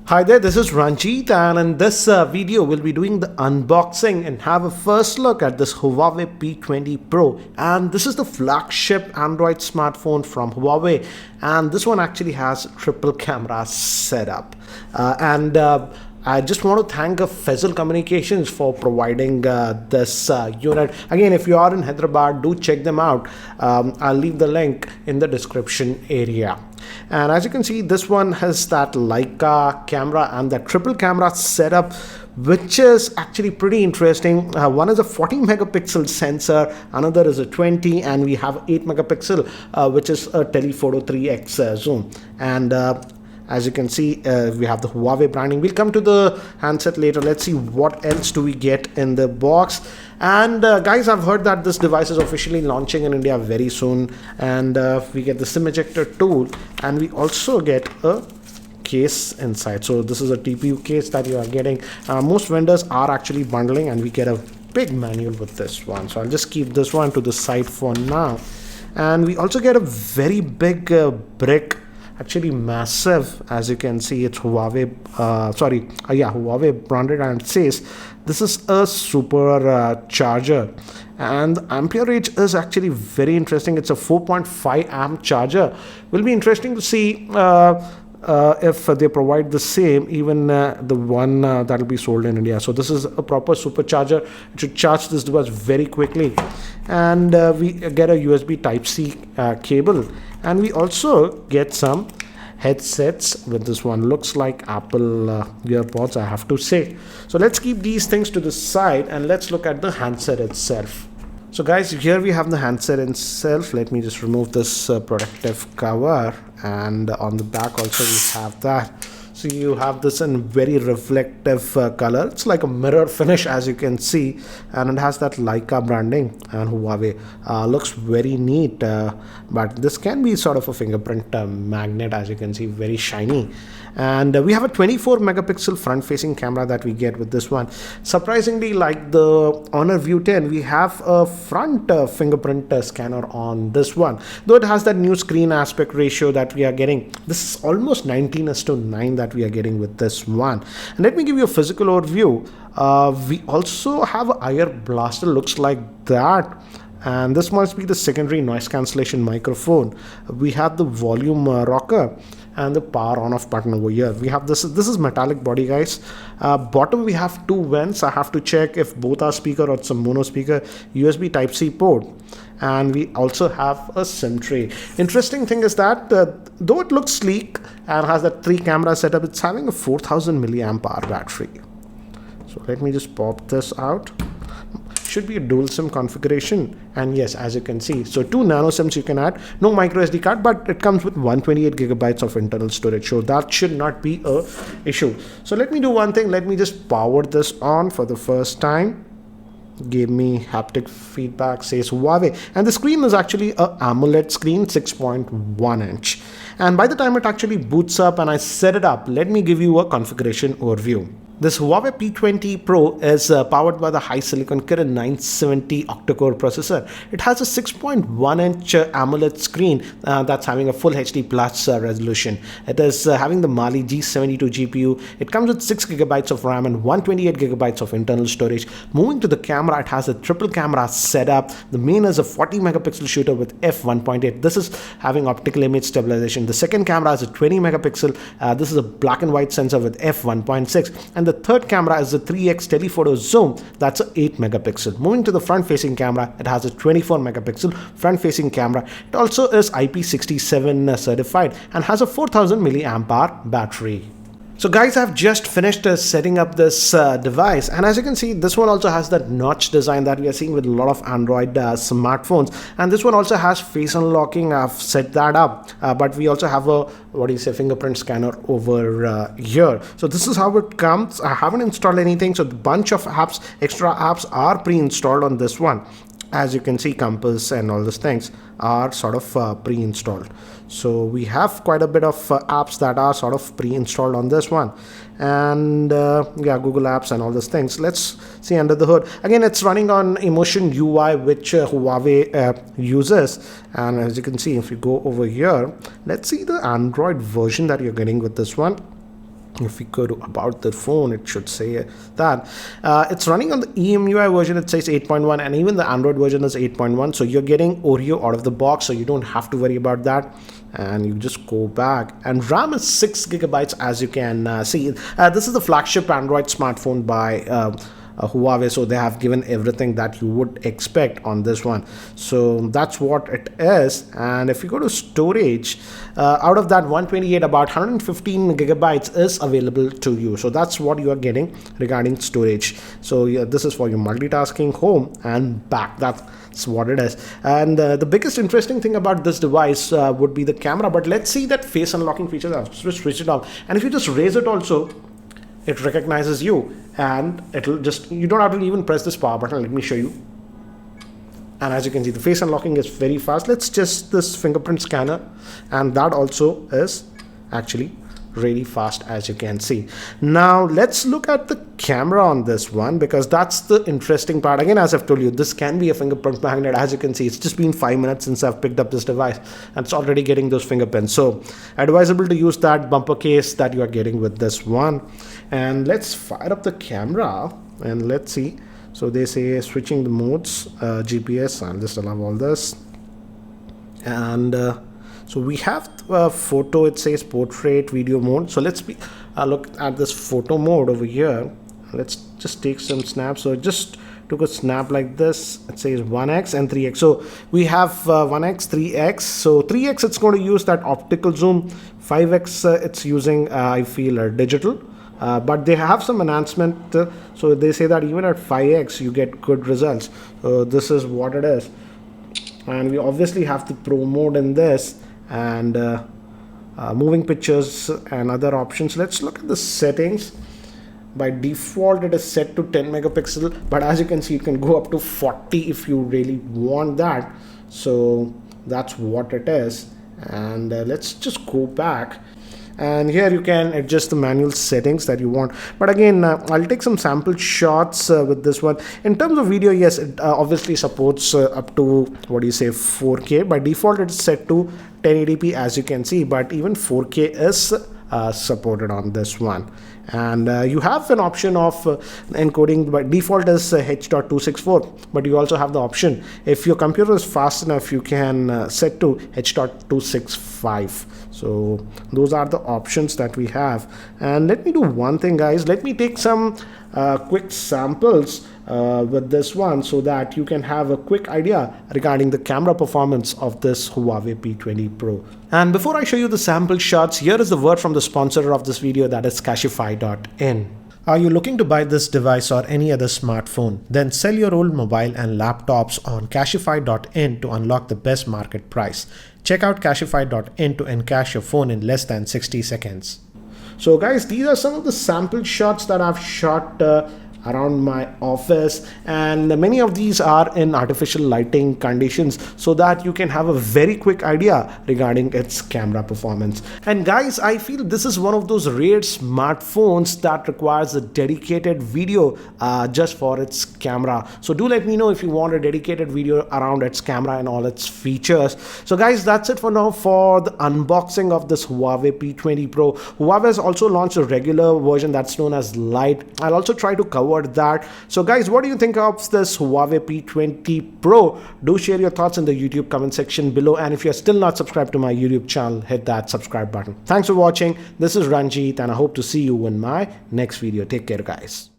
Hi there, this is Ranjit, and in this video we'll be doing the unboxing and have a first look at this Huawei P20 Pro. And this is the flagship Android smartphone from Huawei, and this one actually has triple camera setup. I just want to thank Faisal Communications for providing this unit. Again, if you are in Hyderabad, do check them out. I'll leave the link in the description area. And as you can see, this one has that Leica camera and the triple camera setup, which is actually pretty interesting. One is a 40 megapixel sensor, another is a 20, and we have 8 megapixel, which is a telephoto 3x zoom. And as you can see, we have the Huawei branding. We'll come to the handset later. Let's see what else do we get in the box. And guys, I've heard that this device is officially launching in India very soon. And we get the SIM ejector tool, and we also get a case inside. So this is a TPU case that you are getting. Most vendors are actually bundling, and we get a big manual with this one. So I'll just keep this one to the side for now. And we also get a very big brick, actually massive. As you can see, it's Huawei Huawei branded, and it says this is a super charger, and the ampere range is actually very interesting. It's a 4.5 amp charger. Will be interesting to see if they provide the same, even the one that will be sold in India. So this is a proper supercharger. It should charge this device very quickly. And we get a USB Type-C cable, and we also get some headsets with this one. Looks like Apple earpods, I have to say. So let's keep these things to the side and let's look at the handset itself. So guys, here we have the handset itself. Let me just remove this protective cover, and on the back also we have that. So you have this in very reflective color. It's like a mirror finish, as you can see, and it has that Leica branding and Huawei. Looks very neat, but this can be sort of a fingerprint magnet, as you can see, very shiny. And we have a 24 megapixel front facing camera that we get with this one. Surprisingly, like the Honor View 10, we have a front fingerprint scanner on this one, though it has that new screen aspect ratio that we are getting. This is almost 19:9 that we are getting with this one. And let me give you a physical overview. We also have an IR blaster, looks like that. And this must be the secondary noise cancellation microphone. We have the volume rocker and the power on off button over here. We have this is metallic body, guys. Bottom we have two vents. I have to check if both are speaker or some mono speaker. USB Type-C port, and we also have a SIM tray. Interesting thing is that though it looks sleek and has that 3 camera setup, it's having a 4000 milliamp hour battery. So let me just pop this out. Should be a dual SIM configuration, and yes, as you can see, so 2 nano SIMs you can add. No micro SD card, but it comes with 128 gigabytes of internal storage, so that should not be a issue. So let me do one thing. Let me just power this on for the first time. Gave me haptic feedback, says Huawei, and the screen is actually a AMOLED screen, 6.1 inch. And by the time it actually boots up and I set it up, let me give you a configuration overview. This Huawei P20 Pro is powered by the high silicon Kirin 970 octa-core processor. It has a 6.1 inch AMOLED screen that's having a full HD plus resolution. It is having the Mali G72 GPU. It comes with 6 gigabytes of RAM and 128 gigabytes of internal storage. Moving to the camera, it has a triple camera setup. The main is a 40 megapixel shooter with f1.8. This is having optical image stabilization. The second camera is a 20 megapixel. This is a black and white sensor with f1.6. And the third camera is a 3x telephoto zoom, that's a 8 megapixel. Moving to the front facing camera, it has a 24 megapixel front facing camera. It also is IP67 certified and has a 4000 milliamp hour battery. So guys, I've just finished setting up this device, and as you can see, this one also has that notch design that we are seeing with a lot of Android smartphones, and this one also has face unlocking. I've set that up, but we also have a fingerprint scanner over here. So this is how it comes. I haven't installed anything, so a bunch of extra apps are pre-installed on this one. As you can see, Compass and all those things are sort of pre-installed. So we have quite a bit of apps that are sort of pre-installed on this one. And yeah, Google Apps and all those things. Let's see under the hood. Again, it's running on Emotion UI, which Huawei uses. And as you can see, if you go over here, let's see the Android version that you're getting with this one. If we go to about the phone, it should say that it's running on the EMUI version. It says 8.1, and even the Android version is 8.1. So you're getting Oreo out of the box, so you don't have to worry about that. And you just go back, and RAM is 6 gigabytes, as you can see. This is the flagship Android smartphone by Huawei, so they have given everything that you would expect on this one. So that's what it is. And if you go to storage, out of that 128, about 115 gigabytes is available to you. So that's what you are getting regarding storage. So yeah, this is for your multitasking, home and back. That's what it is. And the biggest interesting thing about this device would be the camera. But let's see that face unlocking features. I've switched it off, and if you just raise it also, it recognizes you, and it'll just, you don't have to even press this power button. Let me show you. And as you can see, the face unlocking is very fast. Let's just this fingerprint scanner, and that also is actually really fast, as you can see. Now let's look at the camera on this one, because that's the interesting part. Again, as I've told you, this can be a fingerprint magnet. As you can see, it's just been 5 minutes since I've picked up this device, and it's already getting those fingerprints. So advisable to use that bumper case that you are getting with this one. And let's fire up the camera and let's see. So they say switching the modes, GPS. I'll just allow all this. And so we have photo, it says portrait, video mode. So let's look at this photo mode over here. Let's just take some snaps. So it just took a snap like this. It says 1x and 3x. So we have 1x, 3x. So 3x, it's going to use that optical zoom. 5x, it's using, I feel, digital. But they have some enhancement. So they say that even at 5x, you get good results. So this is what it is. And we obviously have the pro mode in this, and moving pictures and other options. Let's look at the settings. By default, it is set to 10 megapixel, but as you can see, it can go up to 40 if you really want that. So that's what it is. And let's just go back. And here you can adjust the manual settings that you want. But again, I'll take some sample shots with this one. In terms of video, yes, it obviously supports up to, 4K. By default, it's set to 1080p, as you can see, but even 4K is supported on this one. And you have an option of encoding. By default is H.264, but you also have the option, if your computer is fast enough, you can set to H.265. So those are the options that we have. And let me do one thing, guys. Let me take some quick samples with this one, so that you can have a quick idea regarding the camera performance of this Huawei P20 Pro. And before I show you the sample shots, here is the word from the sponsor of this video, that is Cashify.in. Are you looking to buy this device or any other smartphone? Then sell your old mobile and laptops on Cashify.in to unlock the best market price. Check out Cashify.in to encash your phone in less than 60 seconds. So guys, these are some of the sample shots that I've shot around my office, and many of these are in artificial lighting conditions, so that you can have a very quick idea regarding its camera performance. And guys, I feel this is one of those rare smartphones that requires a dedicated video just for its camera. So do let me know if you want a dedicated video around its camera and all its features. So guys, that's it for now for the unboxing of this Huawei P20 Pro. Huawei has also launched a regular version that's known as Lite. I'll also try to cover that. So guys, what do you think of this Huawei P20 Pro? Do share your thoughts in the YouTube comment section below, and if you're still not subscribed to my YouTube channel, hit that subscribe button. Thanks for watching. This is Ranjit, and I hope to see you in my next video. Take care, guys.